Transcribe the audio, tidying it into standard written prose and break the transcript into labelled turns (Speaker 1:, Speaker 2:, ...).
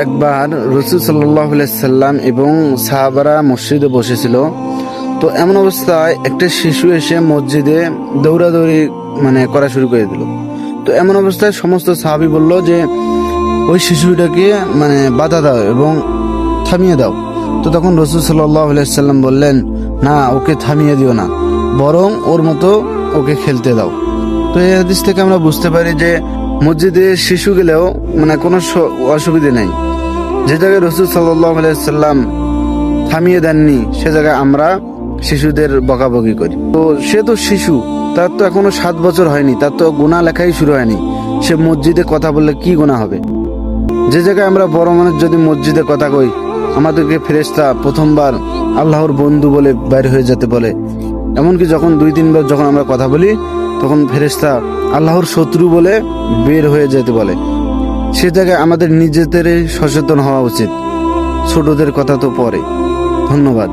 Speaker 1: একবার রাসূল সাল্লাল্লাহু আলাইহি সাল্লাম এবং সাহাবারা মসজিদে বসেছিল। তো এমন অবস্থায় একটা শিশু এসে মসজিদে দৌড়াদৌড়ি করা শুরু করে দিল। তো এমন অবস্থায় সমস্ত সাহাবী বলল যে ওই শিশুটাকে বাধা দাও এবং থামিয়ে দাও। তো তখন রাসূল সাল্লাল্লাহু আলাইহি সাল্লাম বললেন, না, ওকে থামিয়ে দিও না, বরং ওর মতো ওকে খেলতে দাও। তো এই হাদিস থেকে আমরা বুঝতে পারি যে মসজিদে শিশু গেলেও কোনো অসুবিধে নেই। যে জায়গায় রাসূল সাল্লাল্লাহু আলাইহি সাল্লাম থামিয়ে দেননি সে জায়গায় আমরা শিশুদের বকাবকি করি। তো সে তো শিশু, তার তো এখনো 7 বছর হয়নি, তার তো গুনাহ লেখাই শুরু হয়নি, সে মসজিদে কথা বললে কি গুনাহ হবে? যে জায়গায় আমরা বড় মানুষ যদি মসজিদে কথা কই, আমাদেরকে ফেরেশতা প্রথমবার আল্লাহর বন্ধু বলে বাইর হয়ে যেতে বলে। এমনকি যখন 2-3 বার যখন আমরা কথা বলি, তখন ফেরেশতা আল্লাহর শত্রু বলে বের হয়ে যেতে বলে। সে জায়গায় আমাদের নিজেদেরই সচেতন হওয়া উচিত, ছোটদের কথা তো পরে। ধন্যবাদ।